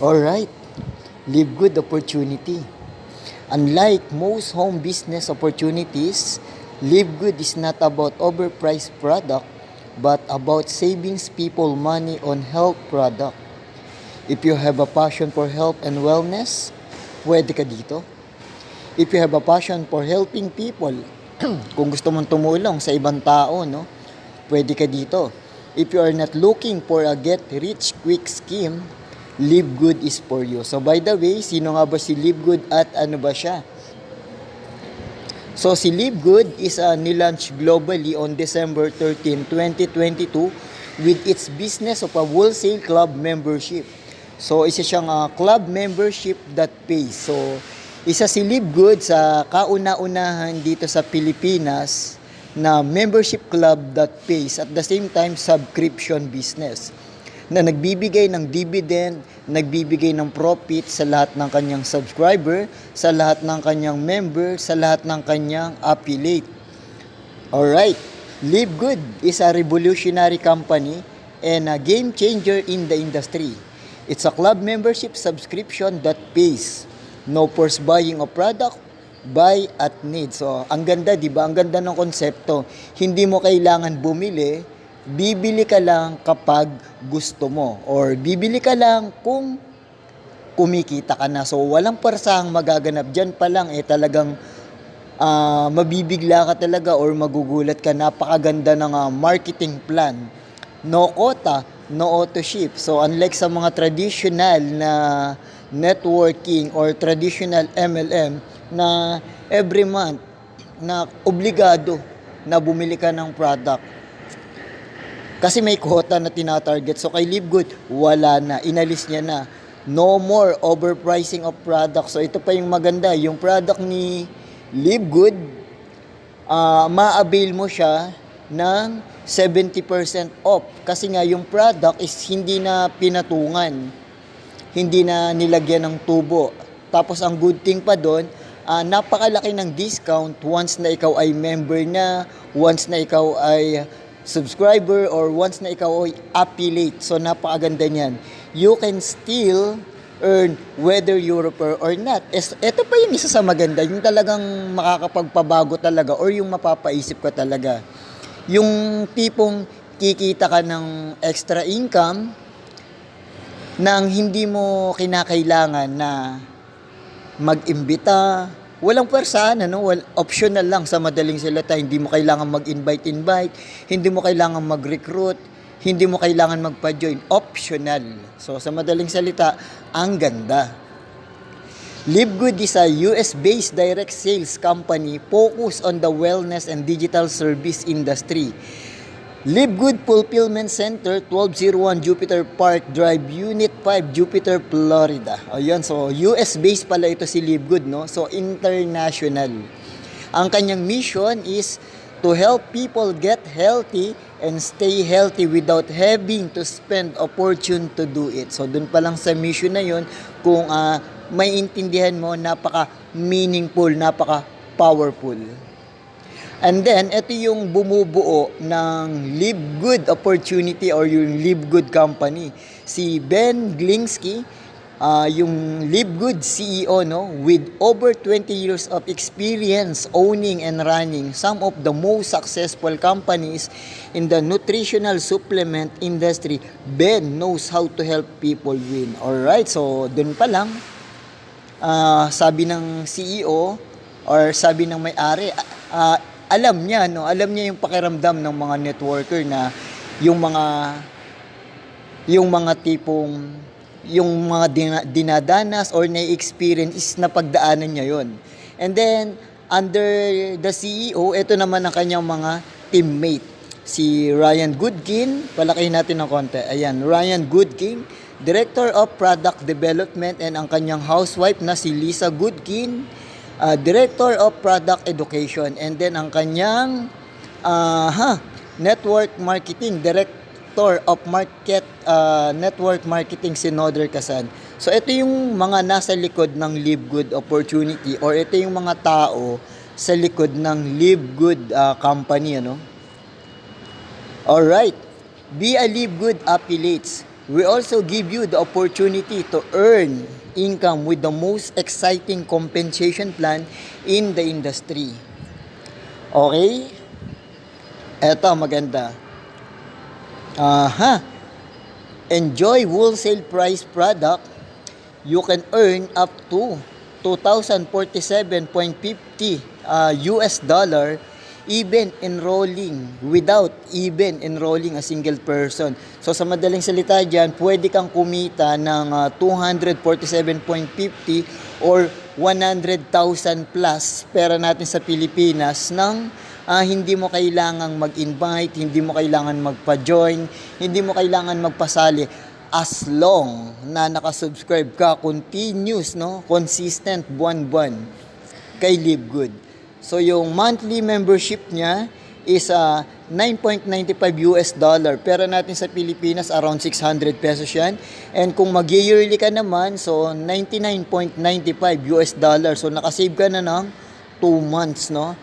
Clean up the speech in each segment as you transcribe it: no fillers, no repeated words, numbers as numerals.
Alright, live good opportunity. Unlike most home business opportunities, live good is not about overpriced product but about savings people money on health product. If you have a passion for health and wellness, pwede ka dito. If you have a passion for helping people, kung gusto mong tumulong sa ibang tao, no, pwede ka dito. If you are not looking for a get-rich-quick scheme, Live Good is for you. So by the way, sino nga ba si Live Good at ano ba siya? So si Live Good is nilaunch globally on December 13, 2022 with its business of a wholesale club membership. So isa siyang club membership that pays. So isa si Live Good sa kauna-unahan dito sa Pilipinas na membership club that pays at the same time subscription business na nagbibigay ng dividend, nagbibigay ng profit sa lahat ng kanyang subscriber, sa lahat ng kanyang member, sa lahat ng kanyang affiliate. Alright, Live Good is a revolutionary company and a game changer in the industry. It's a club membership subscription that pays. No force buying of product, buy at need. So, ang ganda, di ba? Ang ganda ng konsepto. Hindi mo kailangan bumili, bibili ka lang kapag gusto mo. Or bibili ka lang kung kumikita ka na. So, walang parsahang magaganap. Diyan pa lang, talagang mabibigla ka talaga or magugulat ka. Napakaganda ng marketing plan. No quota, no auto ship. So, unlike sa mga traditional na networking or traditional MLM na every month na obligado na bumili ka ng product. Kasi may quota na tinatarget. So kay Live Good, wala na. Inalis niya na. No more overpricing of product. So ito pa yung maganda. Yung product ni Live Good, ma-avail mo siya ng 70% off. Kasi nga yung product is hindi na pinatungan. Hindi na nilagyan ng tubo. Tapos ang good thing pa doon, napakalaki ng discount once na ikaw ay member na, once na ikaw ay subscriber, or once na ikaw ay affiliate. So napakaganda niyan. You can still earn whether you're refer or not. Ito pa yung isa sa maganda, yung talagang makakapagpabago talaga or yung mapapaisip ka talaga. Yung tipong kikita ka ng extra income nang hindi mo kinakailangan na mag-imbita. Walang pwersahan, optional lang sa madaling salita. Hindi mo kailangan mag-invite, hindi mo kailangan mag-recruit, hindi mo kailangan magpa-join. Optional. So sa madaling salita, ang ganda. Live Good is a US-based direct sales company focused on the wellness and digital service industry. Live Good Fulfillment Center, 1201 Jupiter Park Drive, Unit 5, Jupiter, Florida. Ayun, so US-based pala ito si Live Good, no? So international. Ang kanyang mission is to help people get healthy and stay healthy without having to spend a fortune to do it. So dun pa lang sa mission na yun, kung may intindihan mo, napaka-meaningful, napaka-powerful. And then, ito yung bumubuo ng Live Good Opportunity or yung Live Good Company. Si Ben Glinsky, yung Live Good CEO, no, with over 20 years of experience owning and running some of the most successful companies in the nutritional supplement industry. Ben knows how to help people win. Alright, so dun pa lang, sabi ng CEO or sabi ng may-ari, alam niya yung pakiramdam ng mga networker na yung mga tipong yung mga dinadanas or na-experience is napagdaanan niya yon. And then under the CEO, ito naman ang kanyang mga teammate. Si Ryan Goodkin, palakihin natin ng konti. Ayan, Ryan Goodkin, Director of Product Development, and ang kanyang housewife na si Lisa Goodkin, Director of Product Education, and then ang kanyang Network Marketing, Director of Network Marketing, si Noder Kasan. So ito yung mga nasa likod ng Live Good Opportunity or ito yung mga tao sa likod ng Live Good company, Alright, be a Live Good affiliates. We also give you the opportunity to earn income with the most exciting compensation plan in the industry. Okay? Eto, maganda. Aha. Enjoy wholesale price product. You can earn up to 2,047.50 US dollar without even enrolling a single person. So sa madaling salita dyan, pwede kang kumita ng 247.50 or 100,000 plus pera natin sa Pilipinas ng hindi mo kailangang mag-invite, hindi mo kailangan magpa-join, hindi mo kailangan magpasali as long na nakasubscribe ka, continuous, no? Consistent, buwan-buwan kay Live Good. So, yung monthly membership niya is 9.95 US dollar. Pera natin sa Pilipinas, around 600 pesos yan. And kung mag-yearly ka naman, so 99.95 US dollar. So, nakasave ka na ng 2 months, no?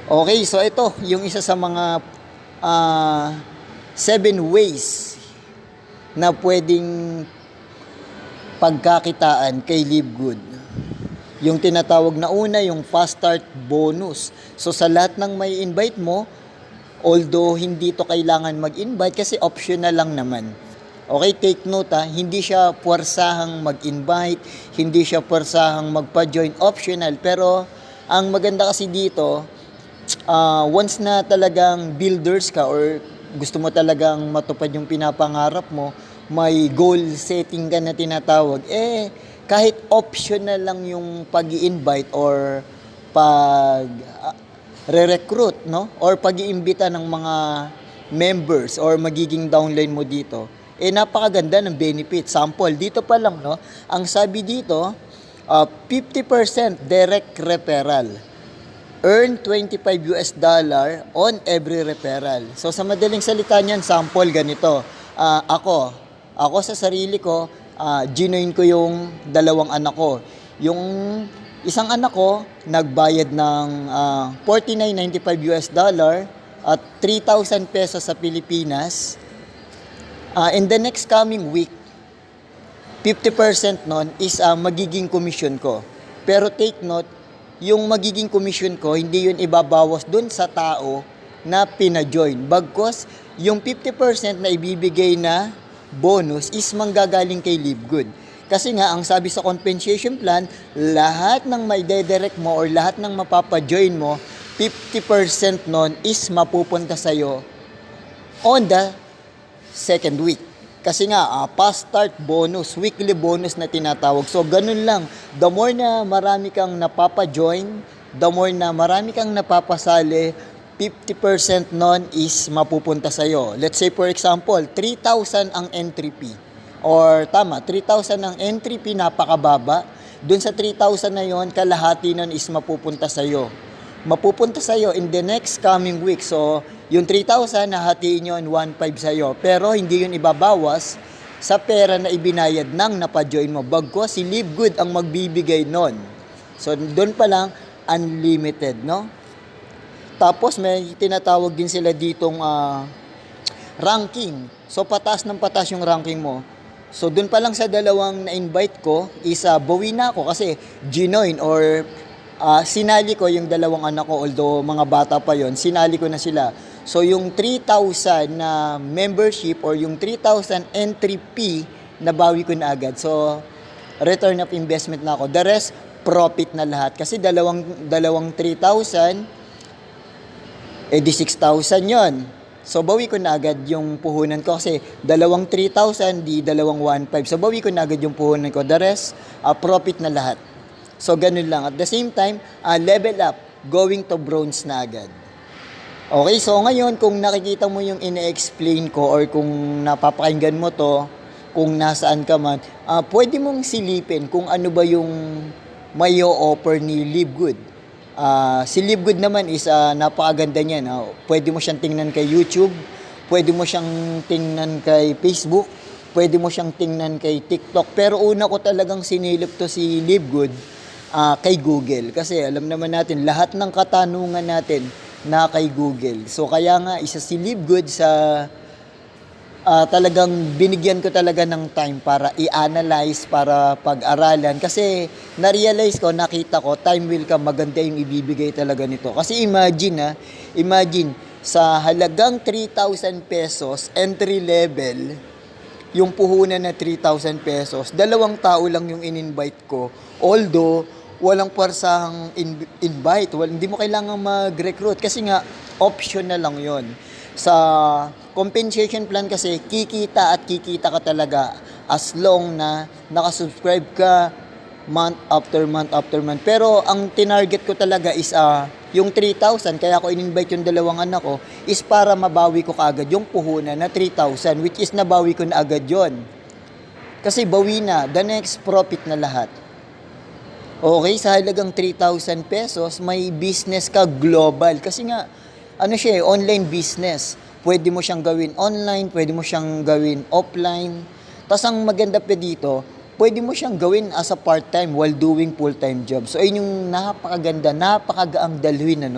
Okay, so ito, yung isa sa mga 7 ways na pwedeng pagkakitaan kay Live Good. Yung tinatawag na una, yung fast start bonus. So sa lahat ng may invite mo, although hindi to kailangan mag-invite kasi optional lang naman. Okay, take note hindi siya puwersahang mag-invite, hindi siya puwersahang magpa-join, optional. Pero ang maganda kasi dito, once na talagang builders ka or gusto mo talagang matupad yung pinapangarap mo, may goal setting ka na tinatawag, kahit optional lang yung pag-i-invite or re-recruit, no? Or pag-iimbita ng mga members or magiging downline mo dito, napakaganda ng benefit. Sample, dito pa lang, no? Ang sabi dito, 50% direct referral. Earn 25 US dollar on every referral. So sa madaling salita niyan, sample ganito. Ako sa sarili ko, ginoin ko yung 2 anak ko. Yung isang anak ko, nagbayad ng 49.95 US dollar at 3,000 pesos sa Pilipinas. In the next coming week, 50% nun is magiging commission ko. Pero take note, yung magiging commission ko, hindi yun ibabawas dun sa tao na pina-join. Bagkus, yung 50% na ibibigay na bonus is manggagaling kay Live Good. Kasi nga, ang sabi sa compensation plan, lahat ng may dedirect mo or lahat ng mapapa-join mo, 50% nun is mapupunta sa'yo on the second week. Kasi nga, fast start bonus, weekly bonus na tinatawag. So, ganun lang. The more na marami kang napapa-join, the more na marami kang napapasali, 50% nun is mapupunta sa'yo. Let's say, for example, 3,000 ang entry fee. Or, 3,000 ang entry fee, napakababa. Doon sa 3,000 na yon, kalahati nun is mapupunta sa'yo. Mapupunta sa'yo in the next coming week. So, yung 3,000, nahatiin yun 1,500 sa'yo. Pero, hindi yun ibabawas sa pera na ibinayad ng napajoin mo. Bagkus, si Live Good ang magbibigay nun. So, doon pa lang, unlimited, no? Tapos, may tinatawag din sila ditong ranking. So, patas ng patas yung ranking mo. So, dun pa lang sa 2 na-invite ko, bawi na ako kasi ginoin or sinali ko yung 2 anak ko, although mga bata pa yon, sinali ko na sila. So, yung 3,000 na membership or yung 3,000 entry fee, nabawi ko na agad. So, return of investment na ako. The rest, profit na lahat. Kasi dalawang 3,000, di 6,000 yon. So, bawi ko na agad yung puhunan ko kasi 3,000, di 1,500. So, bawi ko na agad yung puhunan ko. The rest, profit na lahat. So, ganun lang. At the same time, level up, going to bronze na agad. Okay, so ngayon, kung nakikita mo yung ine-explain ko or kung napapakinggan mo to, kung nasaan ka man, pwede mong silipin kung ano ba yung may offer ni Live Good. Si Live Good naman is napakaganda niya. Pwede mo siyang tingnan kay YouTube, pwede mo siyang tingnan kay Facebook, pwede mo siyang tingnan kay TikTok. Pero una ko talagang sinilip to si Live Good kay Google. Kasi alam naman natin, lahat ng katanungan natin na kay Google. So kaya nga, isa si Live Good sa talagang binigyan ko talaga ng time para i-analyze, para pag-aralan. Kasi na-realize ko, nakita ko, time will come, maganda yung ibibigay talaga nito. Kasi imagine, sa halagang 3,000 pesos, entry level, yung puhunan na 3,000 pesos, 2 tao lang yung in-invite ko. Although, walang parsang invite. Hindi mo kailangan mag-recruit kasi nga, optional lang yon. Sa compensation plan kasi, kikita at kikita ka talaga as long na nakasubscribe ka month after month after month. Pero ang tinarget ko talaga is yung 3,000, kaya ako in-invite yung 2 anak ko, is para mabawi ko kaagad yung puhunan na 3,000, which is nabawi ko na agad yon. Kasi bawi na, the next profit na lahat. Okay, sa halagang 3,000 pesos, may business ka global. Kasi nga, online business. Pwede mo siyang gawin online, pwede mo siyang gawin offline. Tapos ang maganda pa dito, pwede mo siyang gawin as a part-time while doing full-time job. So, ayun yung napakaganda, napakagaang dalhin,